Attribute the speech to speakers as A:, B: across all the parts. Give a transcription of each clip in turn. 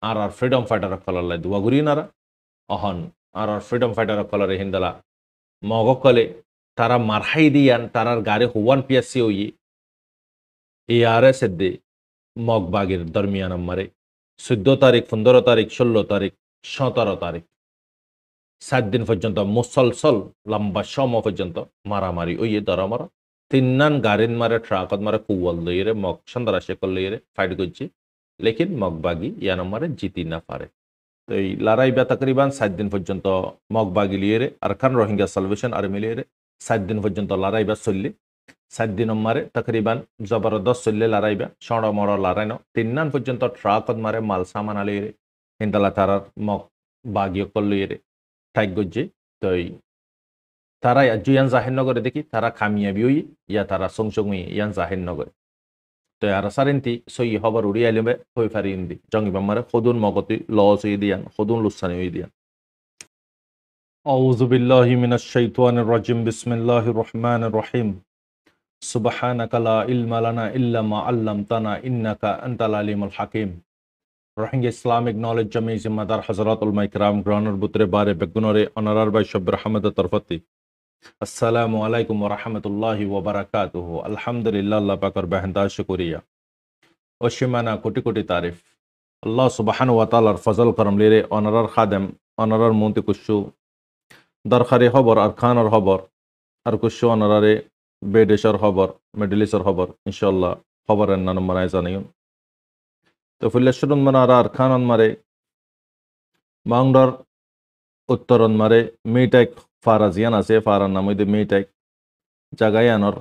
A: আর freedom fighter কলার দুয়া ঘুরি নারা অহন আর ফ্রিডম ফাইটার কলারে হিন্দালা মগকলে তারা মারহাই দিয়ান তারার গাড়ি হুয়ান পিয়াসি ওই ARS দে মগবাগের দরমিয়ান মারে 14 তারিখ 15 তারিখ 16 তারিখ 17 তারিখ 7 দিন পর্যন্ত মুসলসল লম্বা সময় পর্যন্ত মারামারি ওই দরমারা তিন্নান গাড়িন মারে ট্রাকত মারে কুয়াল লইরে মগ সন্দারা শেকল লইরে ফাইট করছে লেকিন মগবাগি ইয়ান মারে জিতি না পারে তো এই লড়াইবা তকরিবান 7 দিন পর্যন্ত মগবাগি লিয়ে আরকান রোহিঙ্গা সালভেশন আর্মি লিয়ে 7 দিন পর্যন্ত লড়াইবা চললে 7 দিন মারে তকরিবান জবরদস্ত চললে লড়াইবা সড় মড় লড়াই ন তিন্নান পর্যন্ত ট্রাকত মারে মাল সামান আলিয়ে হিন্দালা তারার মগ বাগিও কল লিয়ে ঠাইক গজ্জে তো তারা ইয়ান জাহির নগরে দেখি তারা কামিয়াবি হই ইয়া তারা সংসঙ্গই ইয়ান জাহির নগরে তো আর সারেন্তি সই হবার উড়ি আইলেবে হই ফারি ইন্দি জঙ্গি বাম্মারে খদুন মগতি লস হই দিয়ান খদুন লুসানি হই দিয়ান আউযু বিল্লাহি মিনাশ শাইতানির রাজিম বিসমিল্লাহির রহমানির রহিম সুবহানাকা লা ইলমা লানা ইল্লা মা আল্লামতানা ইন্নাকা আনতাল আলিমুল হাকিম রোহিঙ্গা ইসলামিক নলেজ জমি জিম্মাদার হযরতুল মাইকরাম গ্রানার বুতরে বারে বেগুনরে অনারার বাই শব্বির আহমদ তরফতি আসসালামু আলাইকুম ওয়া রাহমাতুল্লাহি ওয়া বারাকাতুহু আলহামদুলিল্লাহ আল্লাহ পাকের বেহেনতা শুকরিয়া অসীমানা কোটি কোটি তারিফ আল্লাহ সুবহানাহু ওয়া তাআলার ফজল করম লিরে অনারার খাদেম অনারার মন্তি কুশু দরখারি খবর আর খানার খবর আর কুশু অনারারে বেদেশর খবর মিডল খবর ইনশাআল্লাহ খবরের নাম মানায় জানিও তো ফুল্লেশ্বরন মানারা আর খানন মারে মাংডর উত্তরন মারে মেটাইক ফারাজিয়ান আছে ফারার নাম হইতে মেটাইক জাগায়ানর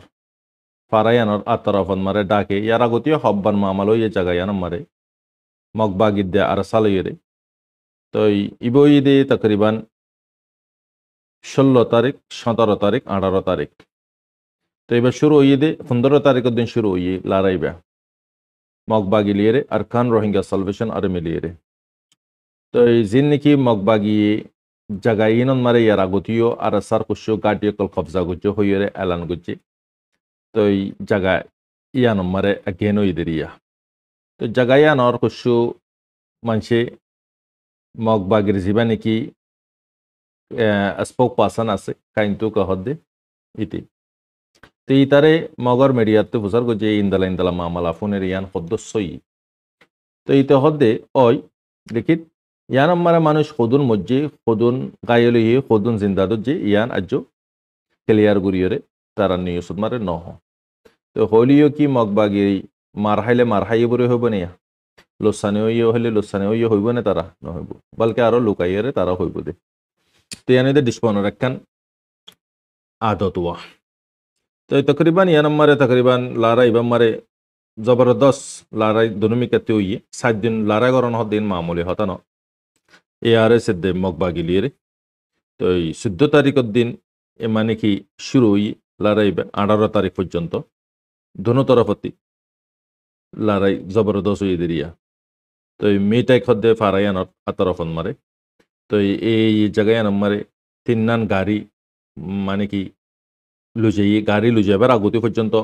A: ফারায়ানর আতরাফন মারে ডাকে ইয়ারা গতিও হব্বান মামাল হইয়ে জাগায়ান মারে মগবাগিদ্দে আর সালইরে তো ইবই দে তকরিবান 16 তারিখ 17 তারিখ 18 তারিখ তো এবার শুরু হইয়ে দে 15 তারিখের দিন শুরু হইয়ে লড়াইবা মগবাগি লিয়ে আর খান রোহিঙ্গা সালভেশন আর্মি লিয়ে তো এই জিন নাকি মগবাগি জাগাইনন মারে ইয়ার আগতীয় আর সার কুশো গাড়ি কল কবজা গুজো হইরে এলান গুজে তো এই জায়গা ইয়ান মারে আগেন ইদেরিয়া তো জাগায়ান আর কুশো মানুষে মগবাগির জিবা নাকি স্পোক পার্সন আছে কাইন্তু কহদে ইতি তো ইতারে মগর মিডিয়াতে বুঝার গুজে ইন্দালা মামালা ফোনের ইয়ান সদস্যই তো ইতে হদে ওই লিখিত ইয়ান মারে মানুষ সদুন মজ্জে সদুন গায়লি সদুন জিন্দাদত যে ইয়ান আজ ক্লিয়ার গুরিয়রে তারা নিউজত মারে নহ তো হলিও কি মগবাগি মারহাইলে মারহাই বরে হইব না লোসানেও হলে লোসানেও হইব না তারা নহইব বলকে আরো লুকাইয়ারে তারা হইব দে তো ইয়ানিদে ডিসপনের একখান আদতুয়া তো তকরিবান ইয়ান মারে তকরিবান লারা ইবাম মারে জবরদস্ত লড়াই দনুমিকাতে হইয়ে 7 দিন লড়াই করানো দিন মামুলি হতা ন ARS দে মগবাগি লিয়ে তো এই 14 তারিখের দিন এ মানে কি শুরু হই লড়াইবা 18 তারিখ পর্যন্ত দোনো তরফতি লড়াই জবরদস্ত হয়ে দিরিয়া তো এই মেটাই খদ্দে ফারায়ানর আতরফন মারে তো এই জায়গায় মারে তিন্নান গাড়ি মানে কি লুজাইয়ে গাড়ি লুজাইবার আগতি পর্যন্ত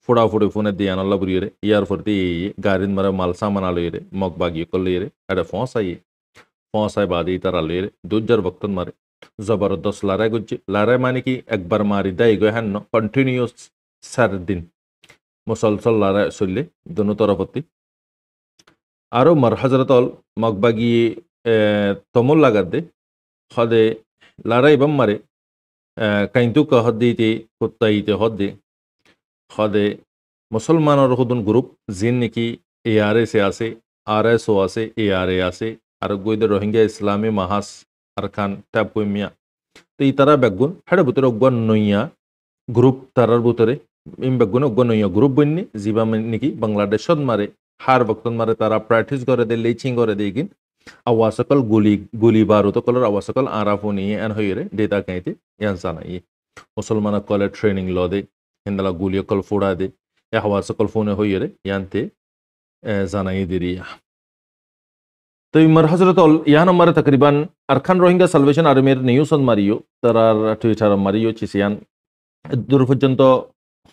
A: ফোড়াফুড়ি ফোনে দিয়ে আনাল্লা বুড়িয়ে ইয়ার ফরতে গাড়ির মারে মাল সামান আলোয়ে মগবাগি করলে এটা ফসাই বাদি তার আলোয়ে দুজার বক্তন মারে জবরদস্ত লড়াই গুজছে লড়াই মানে কি একবার মারি দেয় গো হ্যান কন্টিনিউস 4 দিন মুসলসল লড়াই চললে দোনো তরফতি আরও মার হজরতল মগবাগি তমল লাগাত দে হদে লড়াই বাম মারে কাইন্তু হদ্দিতে কুত্তাইতে হদ্দে হদে মুসলমানের হুদুন গ্রুপ জিন নাকি ARS আছে RSO আছে ARA আছে আর গইদের রোহিঙ্গা ইসলামী মাহাস আর খান ট্যাপ কইমিয়া তো এই তারা বেগুন হেডে ভিতরে অজ্ঞান নইয়া গ্রুপ তারার ভিতরে ইম বেগুন অজ্ঞান নইয়া গ্রুপ বন্যে জিবা নাকি বাংলাদেশত মারে হার বক্তন মারে তারা প্র্যাকটিস করে দে লেচিং করে দিয়ে কিন আওয়াসকল গুলি বারুত কলর আওয়াসকল আরাফো নিয়ে এন হইরে ডেটা কাইতে ইয়ান জানাই মুসলমান কলে ট্রেনিং ল দে হিন্দালা গুলিও কল ফোড়া দে এ হাওয়াসকল ফোনে হইরে ইয়ানতে জানাই দিরিয়া তো ইমার হজরত ইয়ান মারে তকরিবান আরখান রোহিঙ্গা সালভেশন আর্মির নিউজ মারিও তারার টুইটার মারিও চিসিয়ান দূর পর্যন্ত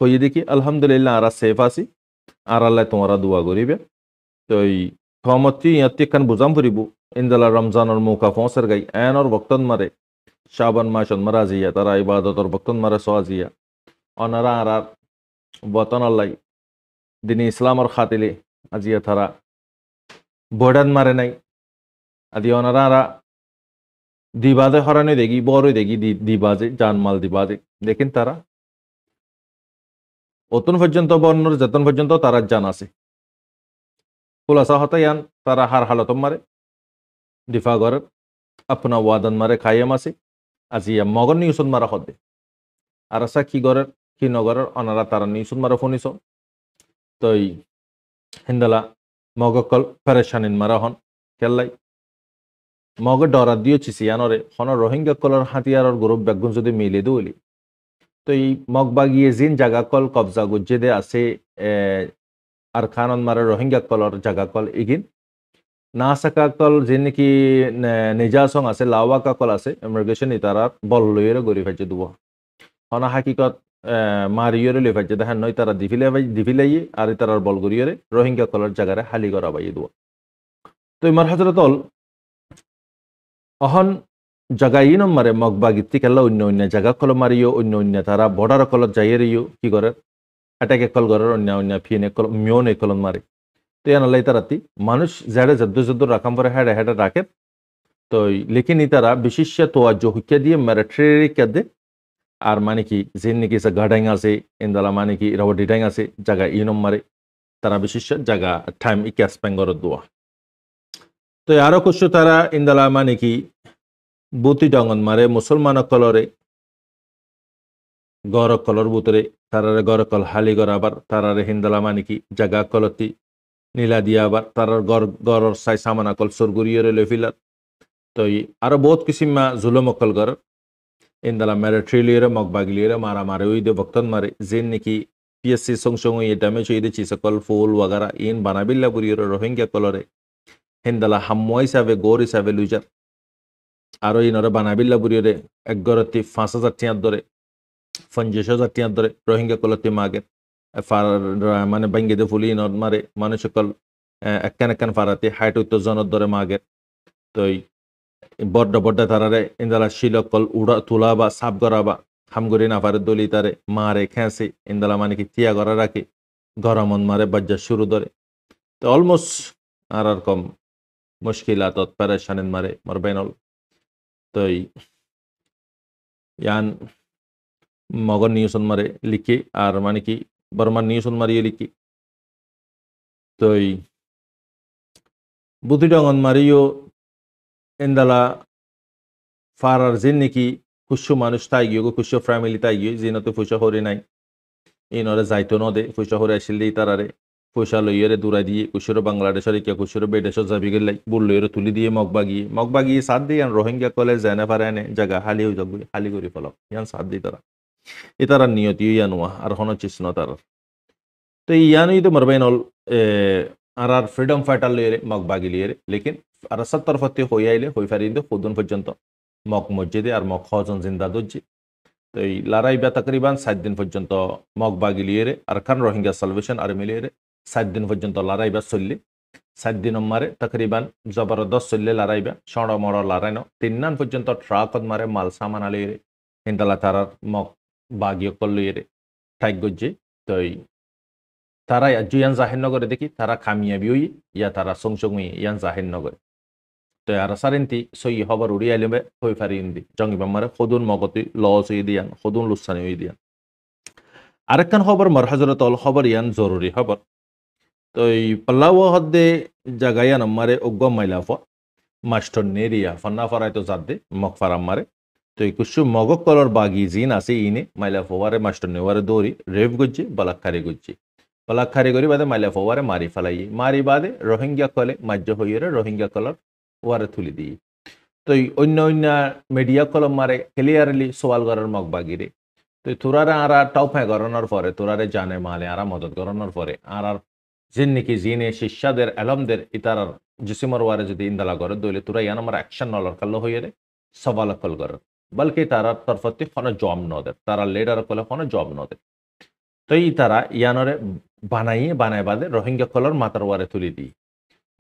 A: হইয়ে দেখি আলহামদুলিল্লাহ আরা সেফ আছি আর আল্লাহ তোমারা দোয়া করিবে তো Thomati yatti kan buzam puribu indala Ramzan or muka fonser gai an or bokton mare Shaban mashon maraziya tara ibadat or bokton mare soaziya onara arar boton allai dini Islam or khatili aziya tara bodan mare nai adi onara ara দিবাজে হরানি দেখি বড় দেখি দিবাজে জানমাল দিবাজে দেখেন তারা অতন পর্যন্ত বর্ণর যতন পর্যন্ত তারা জান আছে খুলাসা হতায়ান তারা হার হালত মারে দিফা গরের আপনা ওয়াদান মারে খাইয়াম আছে আজিয়া মগন নিউসন মারা হদে আর আসা কি গরের কি নগরের অনারা তারা নিউসন মারা ফোনিস তই হিন্দালা মগকল পেরেশানিন মারা হন কেল্লাই মগ ডরা দিও চিসিয়ানরে হন রোহিঙ্গা কলর হাতিয়ারর গ্রুপ ব্যাগুন যদি মিলে দৌলি তো এই মগবাগিয়ে জিন জাগা কল কবজা গুজ্জেদে আছে আর খানন মারে রোহিঙ্গা কলর জাগা কল ইগিন না সাকা কল যে নাকি নিজাসং আছে লাওয়াকা কল আছে ইমিগ্রেশন ইতারার বল লইয়ের গরি ফাইছে দুব হনা হাকিকত মারিয়রে লই ফাইছে দেখেন নয় তারা দিফিলাই আর ইতারার বল গরিয়রে রোহিঙ্গা কলর জাগারে হালি করা বাই দুব তো ইমার হজরতল অহন জাগা ই নম্বরে মগবাগিত্তি কেলা অন্য অন্য জাগা কল মারিও অন্য অন্য তারা বর্ডার কলত যাইয়েরিও কি করে এটাকে কল করার অন্য অন্য ফিনে কল মিওন এ কলন মারে তো এনালাই তারাতি মানুষ যারা যদ্দু রাখাম পরে হেডে হেডে রাখে তো লেকিন তারা বিশেষ তোয়াজ্য হুকিয়া দিয়ে মিলিটারি দে আর মানে কি যে নাকি গাডাইং আছে ইন্দালা মানে কি রাবার ডিটাইং আছে জাগা ই নম্বরে তারা বিশেষ জাগা টাইম ই ক্যাশ পেঙ্গর দোয়া তো আরো কিছু তারা ইন্দালা মানে কি বুতি ডঙ্গন মারে মুসলমান কলরে গর কলর বুতরে তারারে গর কল হালি গর আবার তারারে হিন্দালা মানে কি জাগা কলতি নীলা দিয়া আবার তারার গরর সাই সামানা কল সরগুরিয়রে লেফিলার তো আরো বহুত কিসিমা জুলুম অকল গর ইন্দালা মিলিটারি মগবাগলিয়রে মারা মারে ওই দে বক্তন মারে যেন নাকি পিএসসি সংসং ওই ড্যামেজ হয়ে দিচ্ছি সকল ফুল ওয়াগারা ইন বানাবিল্লা বুরিয়রে রোহিঙ্গা কলরে হিন্দালা হাম্মা হিসাবে গোর হিসাবে লুজার আরো ইনরে বানাবিল্লা বুরিয়রে এক গরতি 5,000 টিয়ার ধরে 50,000 টিয়ার ধরে রোহিঙ্গা কলতি মাগে মানে বাঙ্গিদে ফুলি ইনর মারে মানুষ সকল একখান ফারাতে হাইট উত্তজনের ধরে মাগে তো বড্ডা তারারে ইন্দালা শিলকল উড়া তুলা বা সাপ গড়া বা হামগরি নাফারে দলি তারে মারে খেঁসে ইন্দালা মানে কি তিয়া গড়া রাখে গরমন মারে বাজ্জা শুরু ধরে তো অলমোস্ট আর কম মুশকিলাত পেরেশানিন মারে মরবেনল তো ইয়ান মগন নিউসন মারে লিখি আর মানে কি বর্মান নিউসন মারিয়ে লিখি তো বুদ্ধি ডঙ্গন মারিও ইন্দালা ফারার জিন নাকি খুশু মানুষ তাই গিয়ে খুশু ফ্যামিলি তাই গিয়ে জিনতে ফুসা হরে নাই ইনরে যাইতো নদে ফুসা হরে আসিল দিই তারারে ফুসা লইয়েরে দূরা দিয়ে কুশুর বাংলাদেশের কে কুশুর বেদেশত যাবি গেলাই বুল লইয়েরে তুলি দিয়ে মগবাগিয়ে সাথ দিয়ে রোহিঙ্গা কলে জানে পারে এনে জায়গা হালি হয়ে যাবো হালি করে ফেলাম ইয়ান সাথ দিই তারা তারা নিয়তি ইয়ানুয়া আর হন চিসন তার তো ইয়ানুই তো মরবেন হল আর ফ্রিডম ফাইটার লইয়েরে মগবাগি লিয়েরে লেকিন আর সত্তর ফতে হয়ে আইলে হয়ে ফারিন্দ খুদন পর্যন্ত মগ মসজিদে আর মগ হজন জিন্দা দজ্জি তো এই লড়াইবা তকরিবান 7 দিন পর্যন্ত মগবাগি লিয়েরে আর খান রোহিঙ্গা সালভেশন আর্মি লিয়েরে 7 দিন পর্যন্ত লড়াইবা চললে 7 দিন মারে তকরিবান জবরদস্ত চললে লড়াইবা সড় মড় লড়াই ন 3 নান পর্যন্ত ট্রাকত মারে মাল সামান আলিয়েরে হিন্দালা তারার মগ বাগিও কল্লিয়েরে ঠাইক গজ্জে তো তারা ইয়ান জাহির নগরে দেখি তারা কামিয়াবি হই ইয়া তারা সংসঙ্গই ইয়ান জাহির নগরে তো আর সারেন্তি সই হবার উড়ি আইলেবে হই ফারি ইন্দি জঙ্গি বাম্মারে খদুন মগতি লস হয়ে দিয়ান খদুন লুসানি হয়ে দিয়ান আরেকখান খবর মরহাজরত অল খবর ইয়ান জরুরি খবর তো এই পাল্লাও হদ্দে জাগাইয়ান আমারে অজ্ঞ মাইলাফ মাস্টর নেরিয়া ফন্না ফরাই তো জাদ্দে মগ ফারাম মারে তো এই কুসু মগক কলর বাগি জিন আছে ইনে মাইলা ফোয়ারে মাস্টর নেওয়ারে দৌড়ি রেভ গজ্জে বালাক্কারি গজ্জে বালাক্কারি করি বাদে মাইলা ফোয়ারে মারি ফেলাই মারি বাদে রোহিঙ্গা কলে মাজ্য হইরে রোহিঙ্গা কলর ওয়ারে তুলি দিই তো অন্য মিডিয়া কলম মারে ক্লিয়ারলি সওয়াল করার মগ বাগিরে তো তোরারে আর টাউফাই গরানোর পরে তোরারে জানে মালে আর মদত গরানোর পরে আর জিন নাকি জিনে শিষ্যাদের এলমদের ইতারার জিসিমর ওয়ারে যদি ইন্দালা করে দইলে তোরা ইয়ান আমার অ্যাকশন নলর কাল্লো হইরে সওয়াল কল কর বলকে তারা তরফতে কোনো জব নদে তারা লিডার কলে কোনো জব নদে তো এই তারা ইয়ানরে বানায় বাদে রোহিঙ্গা কলর মাতার ওয়ারে তুলি দিই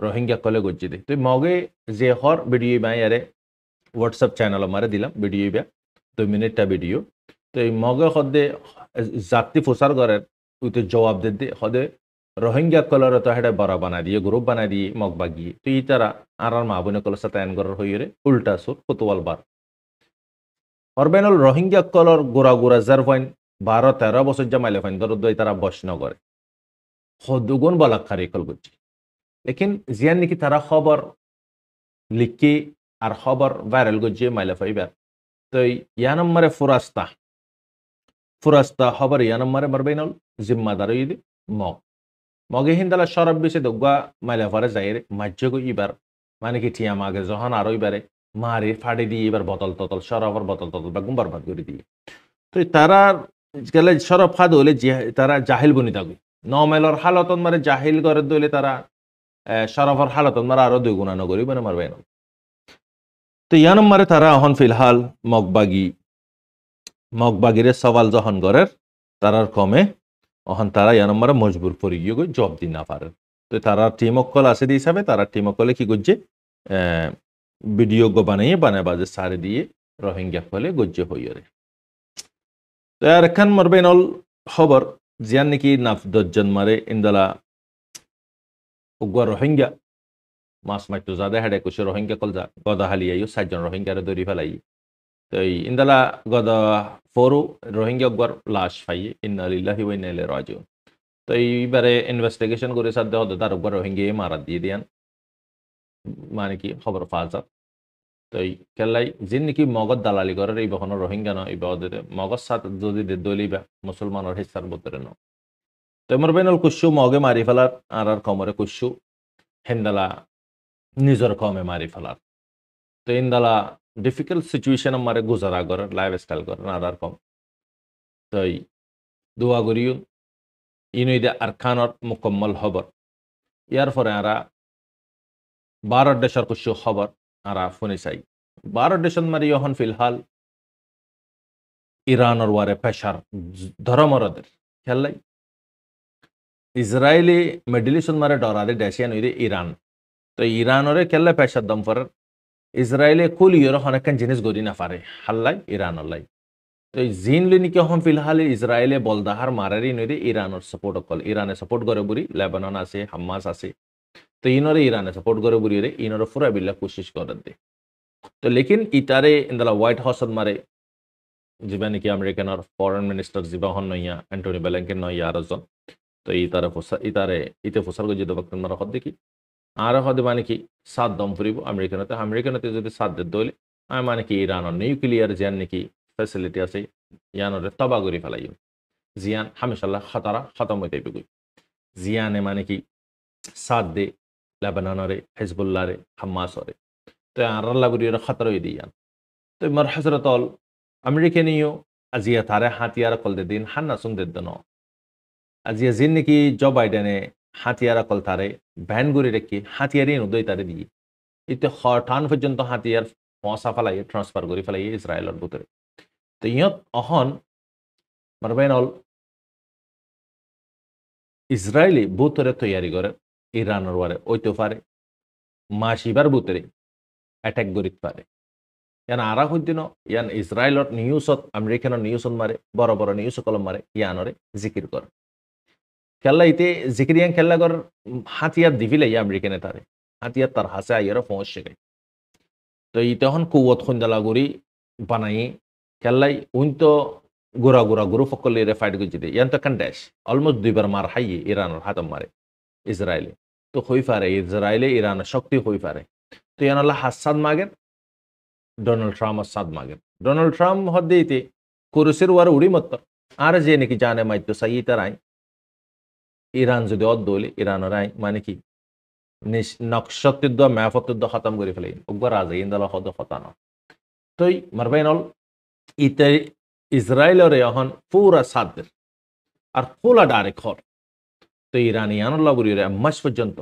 A: রোহিঙ্গা কলে গজ্জি দে তো মগে যে হর ভিডিও বা ইয়ারে হোয়াটসঅ্যাপ চ্যানেল মারে দিলাম ভিডিও বা 2 মিনিটটা ভিডিও তো এই মগে হদে জাতি প্রচার করার উইতে জবাব দে হদে রোহিঙ্গা কলর তো হেডে বড় বানা দিয়ে গ্রুপ বানা দিয়ে মগ বাগিয়ে তো ই তারা আর মা বোনে কল সাথে আইন করার হইরে উল্টা সুর কতোয়াল বার অরবেনল রোহিঙ্গা কলর গোড়া গোড়া যার ফাইন 12-13 বছর জামাইলে ফাইন দরদ তারা বসন করে হদুগুন বলাক্ষার কল করছে লেকিন জিয়ান নাকি তারা খবর লিখি আর খবর ভাইরাল করছে মাইলে ফাইবার তো ইয়ানম্বরে ফুরাস্তা খবর ইয়ানম্বরে মারবেনল জিম্মাদার ইদি মগ মগে হিন্দালা সরব বেশি দোগা মাইলে ফারে যাইরে মাজ্য ইবার মানে কি টিয়া মাগে যখন আরো এবারে মারি ফাড়ি দিয়ে এবার বোতল ততল সরবর বোতল ততল বা বরবাদ করে দিয়ে তো তারা গেলে সরব ফাদ হলে তারা জাহিল বনি থাকবে নমেলর হালতন মারে জাহিল করে দইলে তারা সরফর হালতন মারে আরো 2 গুণা নগরী মানে মারবে না তো ইয়ানম মারে তারা এখন ফিলহাল মগবাগিরে সওয়াল যখন গরের তারার কমে এখন তারা ইয়ানম মারে মজবুর করে গিয়ে জব দিন না পারে তো তারা টিম অকল আছে দিয়ে হিসাবে তারা টিম অকলে কি করছে ভিডিও গো বানায় বাজে সারে দিয়ে রোহিঙ্গা ফলে গজ্জে হইরে তো আর এখান মারবেন অল খবর জিয়ান নাকি নাফদজ্জন মারে ইন্দালা উগা রোহিঙ্গা মাস মাইতো যাদে হেডে কুশে রোহিঙ্গা কল যা গদা হালিয়াইও 7 জন রোহিঙ্গারে দরি ফেলাই তো ইন্দালা গদা ফোরু রোহিঙ্গা উগার লাশ ফাই ইন্না লিল্লাহি ওয়া ইন্না ইলাইহি রাজিউন তো এইবারে ইনভেস্টিগেশন করে সাথে হতে তার উগার রোহিঙ্গা মারা দিয়ে দিয়ান মানে কি খবর ফাজা তো কেলাই যিন নাকি মগজ দালালি করার এই বহন রোহিঙ্গা ন এই বাদে মগজ সাথে যদি দলিবা মুসলমানের হিসার বতরে ন তো মর বেনল কুশু মগে মারি ফেলার আর কমরে কুশু হেন্দালা নিজের কমে মারি ফেলার তো ইন্দালা ডিফিকাল্ট সিচুয়েশন মারে গুজারা করার লাইফ স্টাইল করার আর কম তো দোয়া করিও ইনইদে আরকানর মুকম্মল খবর ইয়ার পরে আরা 12 দেশের কুশু খবর আরা ফোনে চাই 12 দেশন মারি এখন ফিলহাল ইরানের ওয়ারে পেশার ধর্মরদের খেলাই ইসরায়েলি মিডল ইস্ট মারে ডরাদে ডেশিয়ান হইরে ইরান তো ইরানরে খেললে পেশার দম ফর ইসরায়েলে কুল ইউর অনেকখান জিনিস গদি না পারে হাল্লাই ইরানলাই তো জিন লিনিকে এখন ফিলহাল ইসরায়েলে বলদাহার মারারি নইরে ইরানের সাপোর্ট কল ইরানে সাপোর্ট করে বুড়ি লেবানন আছে হাম্মাস আছে তো ইনরে ইরানে সাপোর্ট করে বুড়ি রে ইনরে ফুরা বিল্লা কোশিশ করে দে তো লেকিন ইতারে ইন্দালা হোয়াইট হাউসত মারে যিবা নাকি আমেরিকানৰ ফরেন মিনিস্টার যিবা হন নইয়া অ্যান্টনি ব্লিংকেন নইয়া আরজন তো ইতে ফসার গজি দবক্তন মারা হদ দেখি আর হদে মানে কি সাত দম ফুরিব আমেরিকানতে যদি সাত দে দইলে আমি মানে কি ইরানের নিউক্লিয়ার জিয়ান নাকি ফ্যাসিলিটি আছে ইয়ানরে তবা করে ফেলাইও জিয়ান হামেশাল্লাহ খতারা খতম হইতে গই জিয়ানে মানে কি সাত দে লেবাননরে হিজবুল্লাহরে হাম্মাসরে তো আরাল্লা গুরিয়র খতর হই দিয়ান তো মার হজরতল আমেরিকানিও আজিয়া তারে হাতিয়ার কল দে দিন হান্না সুং দে দন আজিয়া জিন নাকি জো বাইডেনে হাতিয়ার কল তারে ব্যান করে রেখে হাতিয়ারই নদই তারে দিয়ে ইতে টান পর্যন্ত হাতিয়ার পৌঁছা ফেলাই ট্রান্সফার করে ফেলাই ইসরায়েলের ভিতরে তো ইহত অহন মারবেন অল ইসরায়েলি ভিতরে তৈয়ারি করে ইরানের ওয়ারে ওইতে পারে মাসিবার ভিতরে অ্যাটাক করিতে পারে ইয়ান আরা হইদিন ইয়ান ইসরায়েলর নিউজত আমেরিকানের নিউজত মারে বড় বড় নিউজ কলম মারে ইয়ানরে জিকির কর খেলা ইতে জিকিরিয়ান খেলা কর হাতিয়ার দিবিলে ইয়া আমেরিকানে তারে হাতিয়ার তার হাসে আইয়ারও পৌঁছে গে তো ই তখন কুয়ত খুন্দালা গুড়ি বানাই খেলাই উন তো গোড়া গুরু ফকলে রে ফাইট গুজি দে ইয়ান তো কান ড্যাশ অলমোস্ট 2 বার মার হাইয়ে ইরানের হাতম মারে ইসরায়েলে তো হই পারে ইসরায়েলে ইরানের শক্তি হই পারে তো ইয়ান আল্লাহ হাসাদ মাগের ডোনাল্ড ট্রাম্প সাদ মাগের ডোনাল্ড ট্রাম্প হদ্দেইতে কুরুসের ওয়ার উড়ি মত আর যে নাকি জানে মাইতো সাই তারাই ইরান যদি অদ্দলে ইরানের আই মানে কি নকশাতুদ্দ মাফতুদ্দ খতম করে ফেলে উগর রাজা ইন্দালা হদ খতানো তই মারবাইনল ইতে ইসরায়েলের এখন পুরা সাদের আর খোলা ডাইরেক্ট হর তো ইরানিয়ানুল্লাহ বুড়িরে মাস পর্যন্ত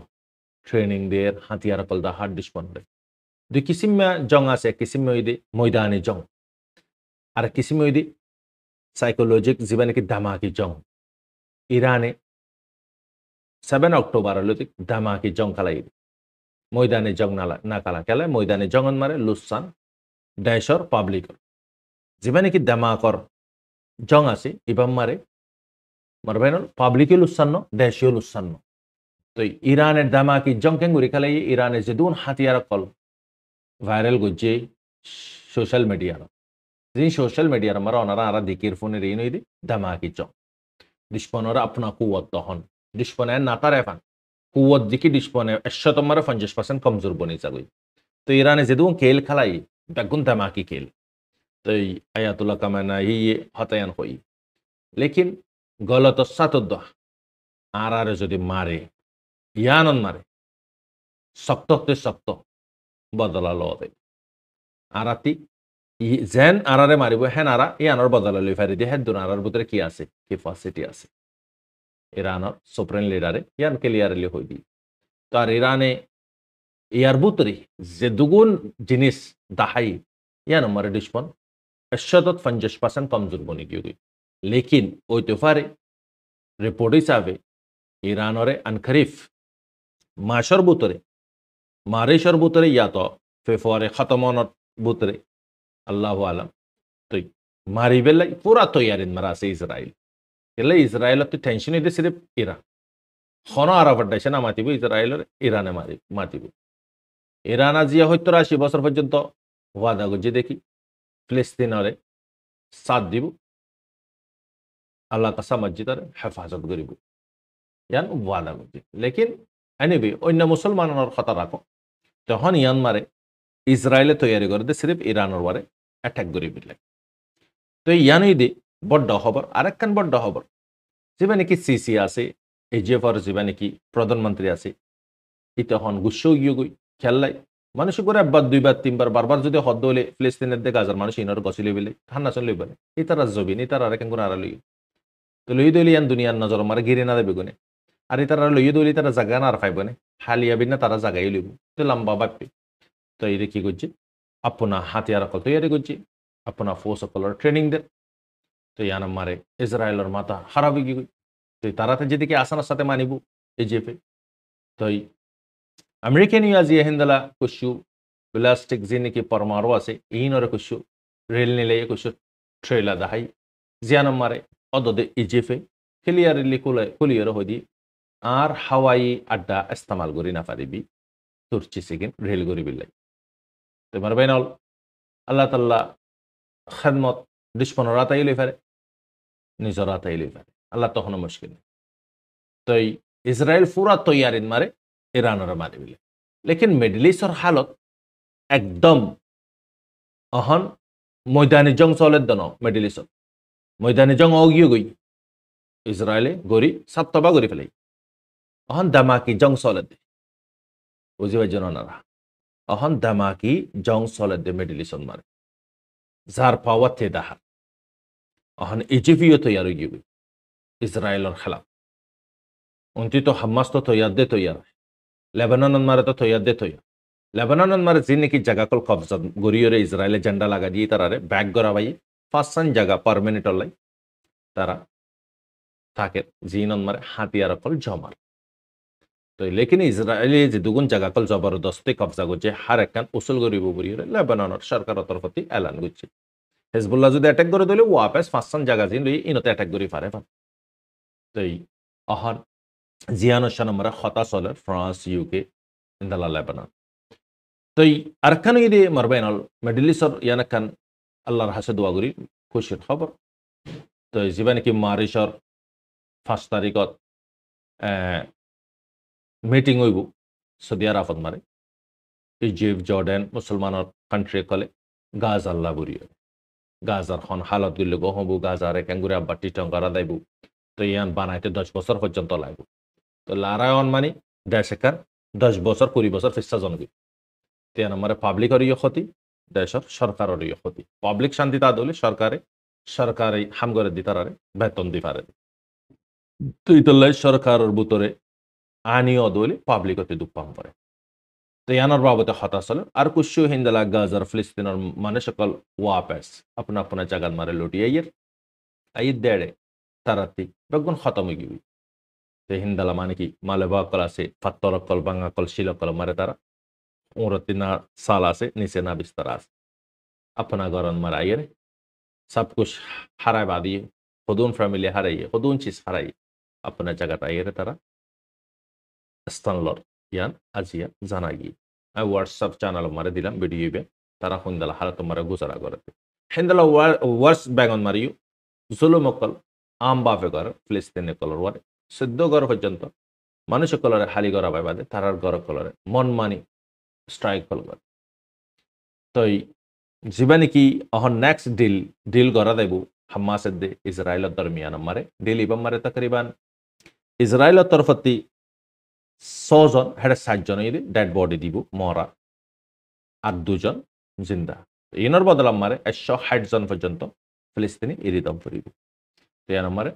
A: ট্রেনিং দের হাতিয়ার কলদা হার্ড ডিসপন্ডে দুই কিসিমা জং আছে কিসিমা ইদে ময়দানি জং আর কিসিমা ইদে সাইকোলজিক জীবনে কি দামাকি জং ইরানে 7 অক্টোবর লতি দামাকি জং খালাই ময়দানে জং নাকালা খেলে ময়দানে জঙন মারে লুসান দেশর পাবলিকর যিবা নাকি দেমাকর জং আছে ইবাম মারে মারবেন পাবলিকে লুসান্ন দেশীয় লুসান্ন তো ইরানের দামাকি জং কেঙ্গুরি খেলে ইরানের যে দুন হাতিয়ার কল ভাইরাল করছে সোশ্যাল মিডিয়ার যিনি সোশ্যাল মিডিয়ার মারা ওনারা আরা দিকির ফোনের এই নই দামাকি জং ডিসপনরা আপনা কুয়ত তখন ডিসপনে নাতার এফান কুয়ত দিকে ডিসপনে 150% কমজোর বনি যাগই তো ইরানে যে দুন খেল খেলাই বেগুন দামাকি খেল তো আয়াতুল্লাহ কামানা হতায়ান হই লেকিন গলত সাতদ্দ আর যদি মারে ইয়ানন মারে শক্ততে শক্ত বদলা লদে আরাতি যেন আরারে মারিব হেন আরা ইয়ানর বদলা লই ফারি দিয়ে হেদুন আরার ভিতরে কি আছে ক্যাপাসিটি আছে ইরানর সুপ্রিম লিডারে ইয়ান ক্লিয়ারলি হই দি তো আর ইরানে ইয়ার ভিতরে যে দুগুণ জিনিস দাহাই ইয়ান মারে ডিসপন 150% কমজোর বনি গিয়ে লেকিন ওইতে পারে রিপোর্ট হিসাবে ইরানরে আনখরিফ মাসর বুতরে মারিশর বুতরে ইয়া তো ফেফুয়ারে খতমনত বুতরে আল্লাহ আলম তুই মারি বেলাই পুরা তৈয়ারিন মারা আছে ইসরায়েল এলে ইসরায়েল তো টেনশন হইতে সিরিফ ইরান খন আরাফার ডাইছে না মাতিব ইসরায়েলের ইরানে মাতিব ইরান আজিয়া 70-80 বছর পর্যন্ত ওয়াদা করছে দেখি ফিলিস্তিনরে সাথ দিব আল্লাহ কাসা মসজিদের হেফাজত করিব ইয়ান ওয়াদা করছে লেকিন এনিবি অন্য মুসলমানের কথা রাখো তখন ইয়ান মারে ইসরায়েলে তৈরি করে দিয়ে সিরিফ ইরানের বারে অ্যাটাক করি বিলে তো ইয়ানই দি বড্ড খবর আরেকখান বড্ড খবর যেবা নাকি সিসি আছে এজিএফর যেবা নাকি প্রধানমন্ত্রী আছে ই তখন গুসেও গিয়ে গই খেললাই মানুষ করে একবার দুইবার তিনবার বারবার যদি হদ্দ হলে ফিলিস্তিনের দিকে হাজার মানুষ ইনর গছিলি বেলে ঠান্ডা চলে বেলে এই তারা জবিন এই তারা আরেকখান করে আড়া লই তো লই দলি ইয়ান দুনিয়ার নজর মারে গিরে না দেবে গুনে আর এই তারা লইয়ে দলি তারা জাগা না আর পাইব না হালিয়া বিনা তারা জাগাই লইব তো লম্বা বাপি তো এই কি করছে আপনা হাতিয়ার অকল তৈরি করছে আপনা ফোর্স অকলের ট্রেনিং দেন তো ইয়ান মারে ইসরায়েলের মাথা হারাবে কি তো তারাতে যেদিকে আসানোর সাথে মানিব এজিএফে তো আমেরিকান ইয়াজি হিন্দালা কুশু প্লাস্টিক যে নাকি পরমাণু আছে এই নরে কুশু রেল নিলে কুশু ট্রেলা দাহাই জিয়ান মারে অদদে ইজিএফে ক্লিয়ারলি কুলিয়ার হই দি আর হাওয়াই আড্ডা ইস্তেমাল করি না পারিবি তুরচি সেকেন্ড রেল করি বিলাই তোমার বেনল আল্লাহ তাল্লাহ খেদমত দুশ্মন রাতাই লই পারে নিজের রাতাই লই পারে আল্লাহ তখনও মুশকিল নেই তো ইসরায়েল পুরা তৈয়ারিন মারে ইরানের মারি বিলে লেকিন মিডল ইস্টর হালত একদম অহন ময়দানি জং চলে দন মিডল ইস্টত ময়দানি জং অগিয়ে গই ইসরায়েলে গড়ি সাতবা গড়ি ফেলাই অহন দামাকি জং চলে দে বুঝিবার জন্য নারা অহন দামাকি জং চলে দে মিডল ইস্টত মারে যার পাওয়ার থে দাহার অহন ইজিপ্টিও তৈয়ার গিয়ে গই ইসরায়েলের খেলা উনতি তো হামাস তো তৈয়ার দে তৈয়ার লেবানন মারে তো তৈয়ার দে তৈয়ার লেবানন মারে যে নাকি জায়গাকল কবজা গড়িয়ে ইসরায়েলের ঝান্ডা লাগা দিয়ে তারারে ব্যাগ গড়াবাই 5 জায়গা পারমানেন্ট লাই তারা থাকে জিনন মারে হাতিয়ার অকল জমার তো লেকিন ইসরায়েলি যে দুগুণ জায়গাকল জবরদস্তি কবজা করছে হার একখান উসুল গরিব গড়িয়ে লেবাননের সরকারের তরফতি এলান করছে হেজবুল্লাহ যদি অ্যাটাক করে দিলে ওয়াপেস 5 জায়গা জিন লই ইনতে অ্যাটাক করি পারে তো অহন জিয়ানোর নম্বরে হতা চলে ফ্রান্স ইউকে ইন্দালা লেবানন তো আরেকখান যদি মারবেনল মিডল ইস্টর ইয়ান আল্লাহর হাসে দোয়া করি খুশির খবর তো যেবা নাকি মারিশর 5 তারিখত মিটিং হইব সৌদি আরবত মারে ইজিপ্ট জর্ডান মুসলমানের কান্ট্রি কলে গাজ আল্লাহ বুড়িয়ে গাজার খন হালত গুলো গহবু গাজার একাঙ্গুরে আব্বা টিটঙ্কারা দাইব তো ইয়ান বানাইতে 10 বছর পর্যন্ত লাগবে তো লারায়ন মানে দেশেকার 10 বছর 20 বছর ফিসা জনগি তে নম্বরে পাবলিকের ক্ষতি দেশের সরকারের ক্ষতি পাবলিক শান্তি তা দলে সরকারে হাম করে দিতারে বেতন দি পারে তো ইতলাই সরকারের ভিতরে আনিও দলে পাবলিক অতি দুঃপাম করে তো ইয়ানোর বাবতে হতাশ হল আর কুশু হিন্দালা গাজার ফিলিস্তিনের মানে সকল ওয়াপেস আপনা আপনা জাগান মারে লুটিয়ে আই দেড়ে তারাতি বেগুন খতম গিবি তো হিন্দালা মানে কি মালে বাকল আছে ফাত্তর কল বাঙ্গা কল শিলকল মারে তারা ওরতি না সাল আছে নিচে না বিস্তার আছে अपना गरन मराइए सब कुछ हराय बादिए खुदून फैमिली हराइए खुदून चीज हराइए अपना जगह आइए तारा stanlor yan আজিয়া জানাগি আমি হোয়াটসঅ্যাপ চ্যানেল মারে দিলাম ভিডিও বে তারা হুন্দালা হালত মারে গুজারা করতে হেন্দালা ওয়ার্স ব্যাগন মারিও জুলুমকল আম বাফে ঘর ফিলিস্তিনি কলর ওয়ারে সিদ্ধ ঘর পর্যন্ত মানুষ কলরে হালি গড়া পাই বাদে তারার ঘর কলরে মন মানি স্ট্রাইক কল করে তই জীবানি কি অহন নেক্সট ডিল গড়া দেব হামাসের দে ইসরায়েলের দরমিয়ান মারে ডিল ইবাম মারে তকরিবান ইসরায়েলের তরফতি 6 জন হেডে 7 জন ডেড বডি দিব মরা আর 2 জন জিন্দা ইনর বদল আমারে 160 জন পর্যন্ত ফিলিস্তিনি ইরিদম করিব তো ইয়ান আমারে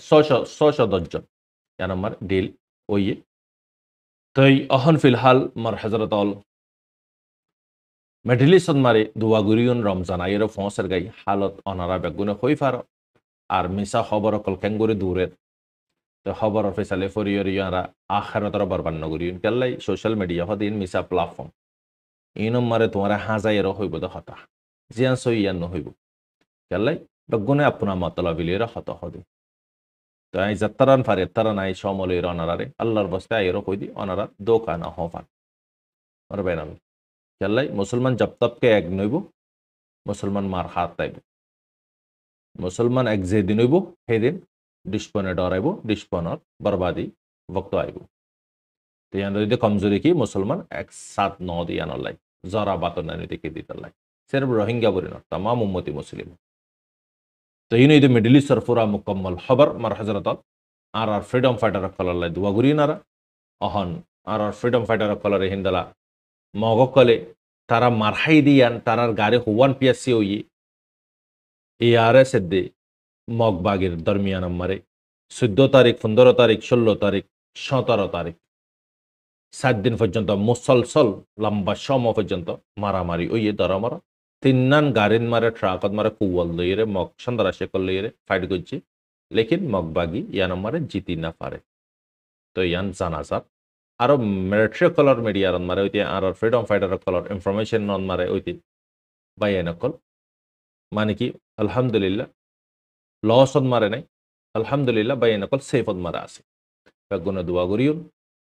A: 610 জন ইয়ান আমারে ডিল ওইয়ে তই অহন ফিলহাল মার হযরত অল মেডিলিসন মারে দুয়া গুরিয়ন রমজান আইর ফসের গাই হালত অনারা বেগুনে হই ফার আর মিসা খবর কল কেঙ্গুরি দূরের তো খবর ফেসালে ফরিয়রিয়ারা আখেরতর বরবান নগরী Kelai social media হদিন Misa platform ইনম মারে তোমার হাজাইয়ের হইব দে হতা জিয়ান সই ইয়ান নহইব কেলাই বেগুনে আপনা মতলবিলের হত হদে তো আই যাত্রান ফারে তারান আই সমলের অনারারে আল্লাহর বস্তে আইরো কই দি অনারা দোকানা হফান আর বেনাম কেলাই মুসলমান জব তবকে এক নইব মুসলমান মার হাত তাইব মুসলমান এক যেদিন হইব সেদিন ডিস্পনে ডরাইব ডিস্পনর বরবাদি ভক্ত আইব তো ইয়ান যদি কমজোরি কি মুসলমান এক সাত ন দিয়ান লাই জরা বাতন দিকে দিতে লাই সেরব রোহিঙ্গা বরিন তাম উম্মতি মুসলিম তো ইন ইদ মিডল ইস্টর পুরা মুকম্মল খবর মার হজরত আর ফ্রিডম ফাইটার কলার লাই দুয়া গুরি নারা অহন আর ফ্রিডম ফাইটার কলার হিন্দালা মগকলে তারা মারহাই দিয়ান তারার গাড়ি হুয়ান পিয়াসি ওই ARS দে মগবাগের দরমিয়ান মারে 14 তারিখ 15 তারিখ 16 তারিখ 17 তারিখ 7 দিন পর্যন্ত মুসলসল লম্বা সময় পর্যন্ত মারামারি ওই দরমরা তিন্নান গাড়িন মারে ট্রাকত মারে কুয়াল লইরে মগ সন্দারা শেকল লইরে ফাইট করছে লেকিন মগবাগি ইয়ান মারে জিতি না পারে তো ইয়ান জানাজার আরো মিলিটারি কলার মিডিয়ার মারে ওইতে আর ফ্রিডম ফাইটার কলার ইনফরমেশন নন মারে ওইতে বাইয়ানকল মানে কি আলহামদুলিল্লাহ লসন মারে নাই আলহামদুলিল্লাহ বাইয়ানকল সেফত মারা আছে বেগুনে দোয়া করিউন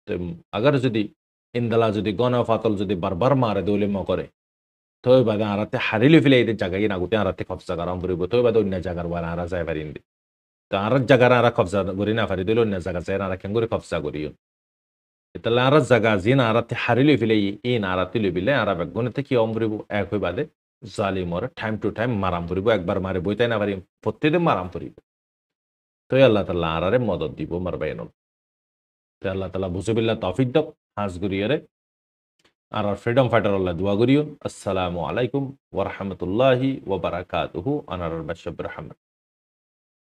A: তো আগার যদি ইন্দালা যদি গণ ফাতল যদি বারবার মারে দৌলে ম করে তো বাদে আরাতে হারিলে ফেলে এই জায়গায় নাগুতে আরাতে কবজা করাম করিব তো বাদে অন্য জায়গার বারা আরা যায় পারিন দি তো আর জায়গার আরা কবজা করি না পারি দিলে অন্য জায়গা যায় আরা কেন করে কবজা করিও তাহলে আর জায়গা জিন আরাতে হারিলে ফেলে এই আরাতে লইবিলে আরা বেগুনেতে কি অমরিব এক হই বাদে জালিমর টাইম টু টাইম মারাম করিব একবার মারে বইতাই না পারি প্রত্যেকদিন মারাম করিব তো আল্লাহ তাআলা আরারে মদদ দিব মারবাইনল তো আল্লাহ তাআলা বুঝবিল্লাহ তৌফিক দাও হাজ গুরিয়ারে আর ফ্রিডম ফাইটার আল্লাহ দোয়া করিও আসসালামু আলাইকুম ওয়া রাহমাতুল্লাহি ওয়া বারাকাতুহু আনার বাশাব রহমান